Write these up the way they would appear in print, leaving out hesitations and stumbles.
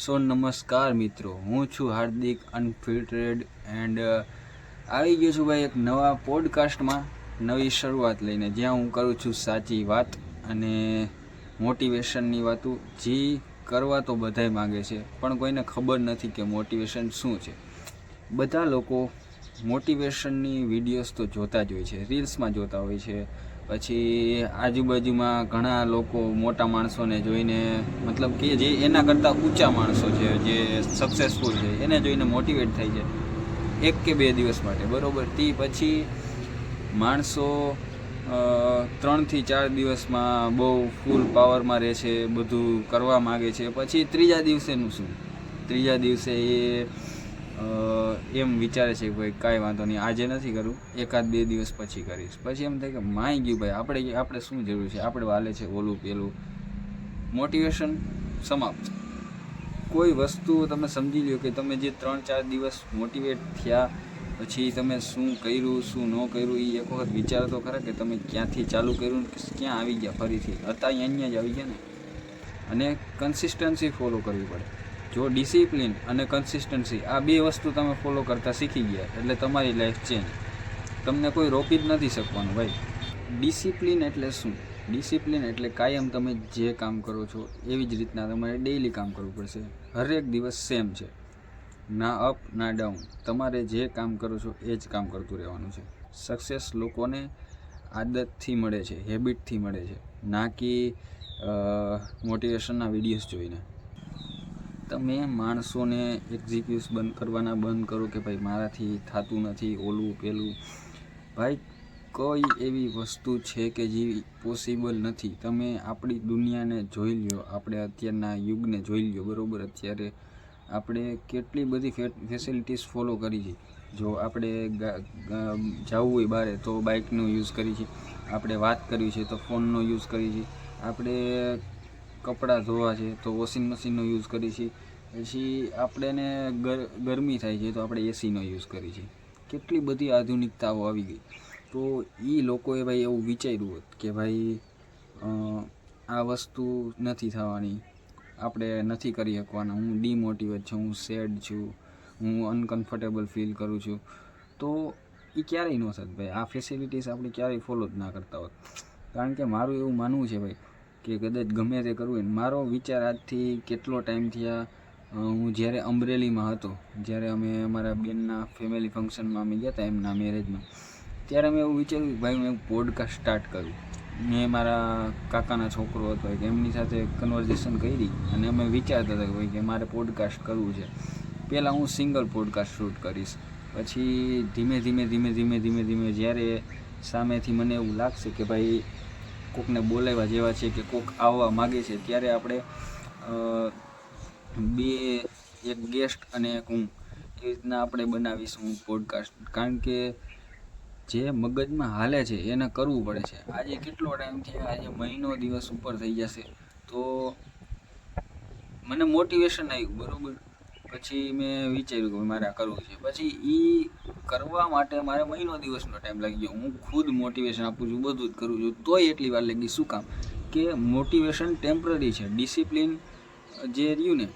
સો નમસ્કાર મિત્રો, હું છું હાર્દિક અનફિલ્ટરેડ એન્ડ આવી ગયો છું ભાઈ એક નવા પોડકાસ્ટમાં નવી શરૂઆત લઈને, જ્યાં હું કરું છું સાચી વાત અને મોટિવેશનની વાતો. જે કરવા તો બધાય માગે છે, પણ કોઈને ખબર નથી કે મોટિવેશન શું છે. બધા લોકો મોટિવેશનની વિડીયોઝ તો જોતા જ હોય છે, રીલ્સમાં જોતા હોય છે, પછી આજુબાજુમાં ઘણા લોકો મોટા માણસોને જોઈને, મતલબ કે જે એના કરતાં ઊંચા માણસો છે, જે સક્સેસફુલ છે, એને જોઈને મોટિવેટ થાય છે 1 કે 2 દિવસ માટે, બરાબર. તે પછી માણસો 3 થી 4 દિવસમાં બહુ ફૂલ પાવરમાં રહે છે, બધું કરવા માગે છે. પછી ત્રીજા દિવસેનું શું? ત્રીજા દિવસે એ એમ વિચારે છે કે ભાઈ કાંઈ વાંધો નહીં, આજે નથી કરું, 1-2 દિવસ પછી કરીશ. પછી એમ થાય કે માઈ ગયું ભાઈ, આપણે શું જરૂર છે, આપણે વાલે છે ઓલું પેલું. મોટિવેશન સમાપ્ત. કોઈ વસ્તુ તમે સમજી લો કે તમે જે 3-4 દિવસ મોટિવેટ થયા પછી તમે શું કર્યું શું ન કર્યું, એ એક વખત વિચારો તો ખરા કે તમે ક્યાંથી ચાલુ કર્યું કે ક્યાં આવી ગયા ફરીથી. હતા અહીંયા જ આવી ગયા ને. અને કન્સિસ્ટન્સી ફોલો કરવી પડે. જો ડિસિપ્લિન અને કન્સિસ્ટન્સી આ 2 વસ્તુ તમે ફોલો કરતાં શીખી ગયા એટલે તમારી લાઈફ ચેન્જ. તમને કોઈ રોકી જ નથી શકવાનું ભાઈ. ડિસિપ્લિન એટલે શું? ડિસિપ્લિન એટલે કાયમ તમે જે કામ કરો છો એવી જ રીતના તમારે ડેઈલી કામ કરવું પડશે. હરેક દિવસ સેમ છે, ના અપ ના ડાઉન. તમારે જે કામ કરો છો એ જ કામ કરતું રહેવાનું છે. સક્સેસ લોકોને આદતથી મળે છે, હેબિટથી મળે છે, ના કે મોટિવેશનના વિડીયોઝ જોઈને. તમે માણસોને એક્ઝિક્યુટ કરવાના બંધ કરો કે ભાઈ મારાથી થતું નથી ઓલું પેલું. ભાઈ કોઈ એવી વસ્તુ છે કે જે પોસિબલ નથી. તમે આપણી દુનિયાને જોઈ લ્યો, આપણે અત્યારના યુગને જોઈ લ્યો, બરાબર. અત્યારે આપણે કેટલી બધી ફેસિલિટીઝ ફોલો કરી છે. જો આપણે જવું હોય બહાર તો બાઇકનો યુઝ કરી છે, આપણે વાત કરવી છે તો ફોનનો યુઝ કરી છે, આપણે કપડાં ધોવા છે તો વોશિંગ મશીનનો યુઝ કરી છે, પછી આપણને ગરમી થાય છે તો આપણે એસીનો યુઝ કરી છે. કેટલી બધી આધુનિકતાઓ આવી ગઈ. તો એ લોકોએ ભાઈ એવું વિચાર્યું હોત કે ભાઈ આ વસ્તુ નથી થવાની, આપણે નથી કરી શકવાના, હું ડિમોટિવેટ છું, હું સેડ છું, હું અનકમ્ફર્ટેબલ ફીલ કરું છું, તો એ ક્યારેય ન થત ભાઈ. આ ફેસિલિટીઝ આપણે ક્યારેય ફોલો જ ના કરતા હોત. કારણ કે મારું એવું માનવું છે ભાઈ કે કદાચ ગમે તે કરવું હોય. મારો વિચાર આજથી કેટલો ટાઈમ થયા, હું જ્યારે અમરેલીમાં હતો, જ્યારે અમે અમારા બેનના ફેમિલી ફંક્શનમાં અમે ગયા હતા એમના મેરેજમાં, ત્યારે મેં એવું વિચાર્યું કે ભાઈ હું એક પોડકાસ્ટ સ્ટાર્ટ કરું. મેં મારા કાકાના છોકરો હતો કે એમની સાથે કન્વર્ઝેશન કરી અને અમે વિચારતા હતા કે ભાઈ કે મારે પોડકાસ્ટ કરવું છે. પહેલાં હું સિંગલ પોડકાસ્ટ શૂટ કરીશ, પછી ધીમે ધીમે જ્યારે સામેથી મને એવું લાગશે કે ભાઈ કોકને બોલાવવા જેવા છે કે કોક આવવા માગે છે, ત્યારે આપણે 2 એક ગેસ્ટ અને એક હું, એ રીતના આપણે બનાવીશું પોડકાસ્ટ. કારણ કે જે મગજમાં હાલે છે એને કરવું પડે છે. આજે કેટલો ટાઈમ થયો, આજે મહિનો દિવસ ઉપર થઈ જશે, તો મને મોટિવેશન આવ્યું, બરાબર. પછી મેં વિચાર્યું કે મારે આ કરવું છે. પછી એ કરવા માટે મારે મહિનો દિવસનો ટાઈમ લાગી ગયો. હું ખુદ મોટિવેશન આપું છું, બધું જ કરું છું, તોય એટલી વાર લાગી. શું કામ? કે મોટિવેશન ટેમ્પરરી છે. ડિસિપ્લિન જે રહ્યું ને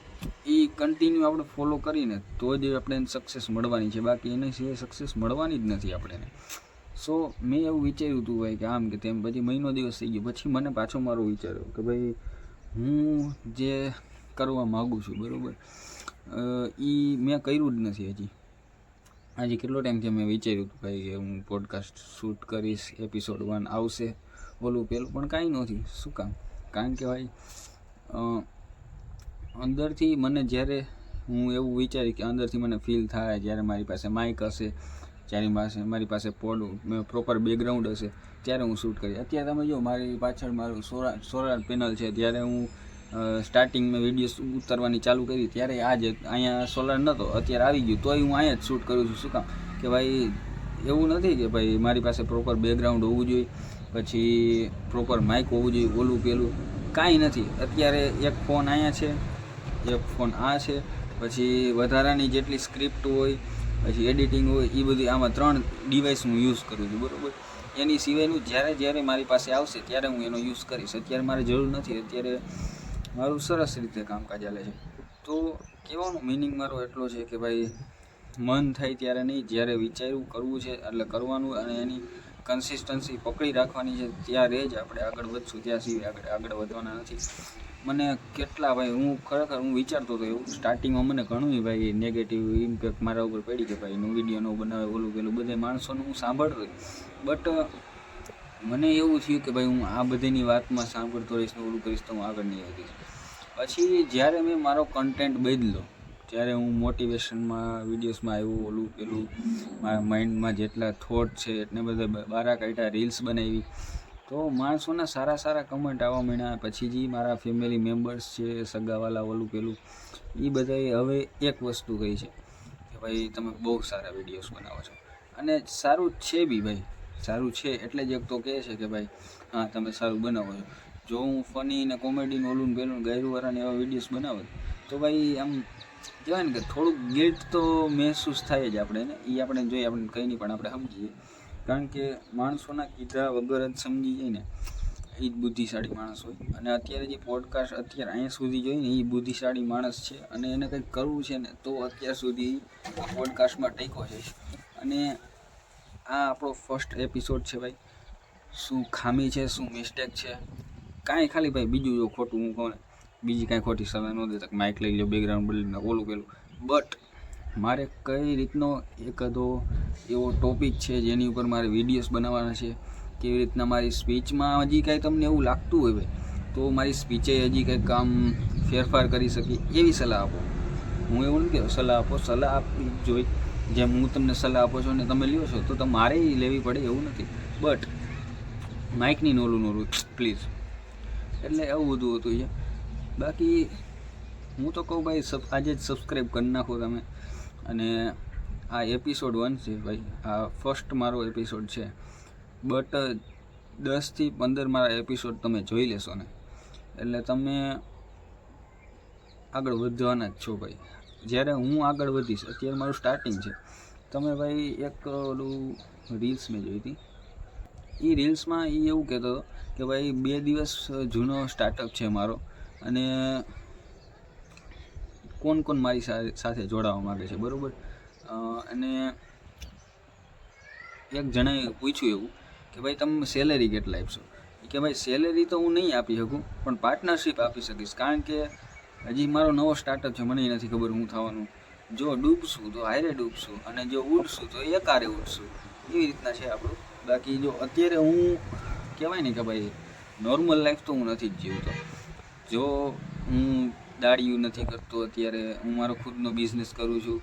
એ કન્ટિન્યુ આપણે ફોલો કરીને તો જ આપણે સક્સેસ મળવાની છે, બાકી એના સિવાય સક્સેસ મળવાની જ નથી આપણને. સો મેં એવું વિચાર્યું હતું ભાઈ કે આમ કે તેમ. પછી મહિનો દિવસ થઈ ગયો. પછી મને પાછો મારો વિચાર્યો કે ભાઈ હું જે કરવા માગું છું, બરાબર, એ મેં કર્યું જ નથી હજી. આજે કેટલો ટાઈમ થયો મેં વિચાર્યું હતું ભાઈ કે હું પોડકાસ્ટ શૂટ કરીશ, એપિસોડ 1 આવશે, ઓલું પેલું, પણ કાંઈ નથી. શું કામ? કારણ કે ભાઈ અંદરથી મને જ્યારે હું એવું વિચારી કે અંદરથી મને ફીલ થાય, જ્યારે મારી પાસે માઇક હશે, જ્યારે મારી પાસે પ્રોપર બેકગ્રાઉન્ડ હશે, ત્યારે હું શૂટ કરીશ. અત્યારે તમે જો મારી પાછળ મારું સોલાર પેનલ છે. ત્યારે હું સ્ટાર્ટિંગમાં વિડીયો ઉતારવાની ચાલુ કરી ત્યારે અહીંયા સોલાર નહોતો, અત્યારે આવી ગયું, તોય હું અહીંયા જ શૂટ કરું છું. શું કામ? કે ભાઈ એવું નથી કે ભાઈ મારી પાસે પ્રોપર બેકગ્રાઉન્ડ હોવું જોઈએ, પછી પ્રોપર માઇક હોવું જોઈએ, ઓલું પેલું કાંઈ નથી. અત્યારે એક ફોન અહીંયા છે, એક ફોન આ છે, પછી વધારાની જેટલી સ્ક્રિપ્ટ હોય, પછી એડિટિંગ હોય, એ બધી આમાં 3 ડિવાઇસ હું યુઝ કરું છું, બરાબર. એની સિવાયનું જ્યારે મારી પાસે આવશે ત્યારે હું એનો યુઝ કરીશ. અત્યારે મારે જરૂર નથી. અત્યારે મારું સરસ રીતે કામકાજ ચાલે છે. તો કહેવાનો મિનિંગ મારો એટલો છે કે ભાઈ મન થાય ત્યારે નહીં, જ્યારે વિચાર્યું કરવું છે એટલે કરવાનું, અને એની કન્સિસ્ટન્સી પકડી રાખવાની છે, ત્યારે જ આપણે આગળ વધશું, ત્યાં સુધી આગળ વધવાના નથી. મને કેટલા ભાઈ હું વિચારતો હતો એવું સ્ટાર્ટિંગમાં, મને ઘણું ભાઈ નેગેટિવ ઇમ્પેક્ટ મારા ઉપર પડી કે ભાઈ વિડીયો ન બનાવે, ઓલું પેલું બધા માણસોનું હું સાંભળતો, બટ મને એવું થયું કે ભાઈ હું આ બધીની વાતમાં સાંભળતો રહીશ ને ઓલું કરીશ તો હું આગળ નહીં વધીશ. પછી જ્યારે મેં મારો કન્ટેન્ટ બદલ્યો, ત્યારે હું મોટિવેશનમાં વિડીયોઝમાં આવ્યું, ઓલું પેલું મારા માઇન્ડમાં જેટલા થોટ છે એટલે બધા બારા કાઢ્યા, રીલ્સ બનાવી, તો માણસોના સારા કમેન્ટ આવવા માંડ્યા. પછી જે મારા ફેમિલી મેમ્બર્સ છે, સગાવાલા, ઓલું પેલું, એ બધાએ હવે એક વસ્તુ કહી છે કે ભાઈ તમે બહુ સારા વિડીયોઝ બનાવો છો, અને સારું છે બી ભાઈ, સારું છે એટલે જ એક તો કહે છે કે ભાઈ હા તમે સારું બનાવો છો. જો હું ફની ને કોમેડીને ઓલું પેલું ગાયરુવાળાને એવા વિડીયોઝ બનાવું તો ભાઈ આમ કહેવાય ને કે થોડુંક ગિલ્ટ તો મહેસૂસ થાય જ આપણે ને, એ આપણે જોઈએ, આપણે કંઈ નહીં પણ આપણે સમજીએ, કારણ કે માણસોના કીધા વગર જ સમજી જાય ને એ જ બુદ્ધિશાળી માણસ હોય. અને અત્યારે જે પોડકાસ્ટ અત્યારે અહીંયા સુધી જોઈએ ને એ બુદ્ધિશાળી માણસ છે, અને એને કંઈક કરવું છે ને તો અત્યાર સુધી આ પોડકાસ્ટમાં ટેકો છે. અને આ આપણો ફર્સ્ટ એપિસોડ છે ભાઈ. શું ખામી છે, શું મિસ્ટેક છે, કાંઈ ખાલી ભાઈ બીજું જો ખોટું હું કહું ને, બીજી કાંઈ ખોટી સલાહ ન દેતા કે માઇક લઈ લો, બેકગ્રાઉન્ડ બદલીને ઓલું પેલું, બટ મારે કઈ રીતનો એકાદો એવો ટોપિક છે જેની ઉપર મારે વિડીયોઝ બનાવવાના છે, કેવી રીતના મારી સ્પીચમાં હજી કાંઈ તમને એવું લાગતું હોય ભાઈ તો મારી સ્પીચે હજી કંઈક કામ ફેરફાર કરી શકી એવી સલાહ આપો. હું એવું નથી કે સલાહ આપો, સલાહ આપવી જોઈ, જેમ હું તમને સલાહ આપો છો ને તમે લ્યો છો તો તમારે લેવી પડે એવું નથી, બટ માઇકની નોલું પ્લીઝ. એટલે એવું બધું હતું છે. બાકી હું તો કહું ભાઈ આજે જ સબસ્ક્રાઈબ કરી નાખો તમે. અને આ એપિસોડ 1 છે ભાઈ, આ ફર્સ્ટ મારો એપિસોડ છે, બટ 10 થી 15 મારા એપિસોડ તમે જોઈ લેશો ને એટલે તમે આગળ વધવાના જ છો ભાઈ. જ્યારે હું આગળ વધીશ, અત્યારે મારું સ્ટાર્ટિંગ છે. તમે ભાઈ એક ઓલું રીલ્સ મેં જોઈ હતી, એ રીલ્સમાં એ એવું કહેતો હતો કે ભાઈ 2 દિવસ જૂનો સ્ટાર્ટઅપ છે મારો, અને કોણ મારી સાથે જોડાવા માગે છે, બરાબર. અને એક જણાએ પૂછ્યું એવું કે ભાઈ તમે સેલેરી કેટલા આપશો, કે ભાઈ સેલેરી તો હું નહીં આપી શકું પણ પાર્ટનરશિપ આપી શકીશ, કારણ કે હજી મારો નવો સ્ટાર્ટઅપ છે, મને નથી ખબર હું થવાનું. જો ડૂબશું તો હારે ડૂબશું, અને જો ઉડશું તો એકારે ઉડશું, એવી રીતના છે આપણું. બાકી જો અત્યારે હું કહેવાય ને કે ભાઈ નોર્મલ લાઈફ તો હું નથી જ જીવતો. જો હું દાડિયું નથી કરતો, અત્યારે હું મારો ખુદનો બિઝનેસ કરું છું,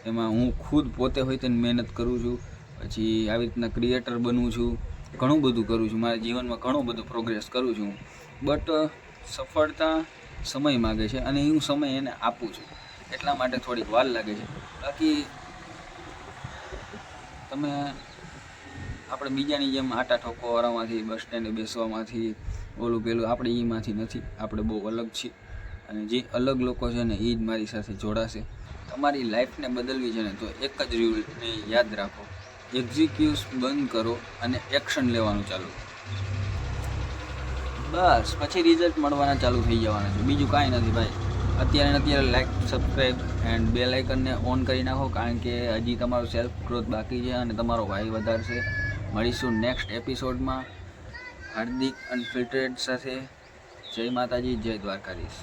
એમાં હું ખુદ પોતે હોય તેને મહેનત કરું છું, પછી આવી રીતના ક્રિએટર બનું છું, ઘણું બધું કરું છું, મારા જીવનમાં ઘણો બધો પ્રોગ્રેસ કરું છું, બટ સફળતા સમય માગે છે, અને હું સમય એને આપું છું, એટલા માટે થોડીક વાર લાગે છે. બાકી તમે આપણે બીજાની જેમ આટા ઠોકવાવાળામાંથી, બસ સ્ટેન્ડે બેસવામાંથી, ઓલું પેલું આપણે એમાંથી નથી, આપણે બહુ અલગ છીએ. અને જે અલગ લોકો છે ને એ જ મારી સાથે જોડાશે. તમારી લાઈફને બદલવી છે ને તો એક જ રૂલને યાદ રાખો, એક્ઝિક્યુટ બંધ કરો અને એક્શન લેવાનું ચાલુ, બસ પછી રિઝલ્ટ મળવાના ચાલુ થઈ જવાના છે, બીજું કાંઈ નથી ભાઈ. અત્યારે લાઈક, સબસ્ક્રાઈબ એન્ડ બેલ આઇકનને ઓન કરી નાખો, કારણ કે હજી તમારો સેલ્ફ ગ્રોથ બાકી છે અને તમારો ભાઈ વધારશે. મળીશું નેક્સ્ટ એપિસોડમાં હાર્દિક અનફિલ્ટરેડ સાથે. જય માતાજી, જય દ્વારકાધીશ.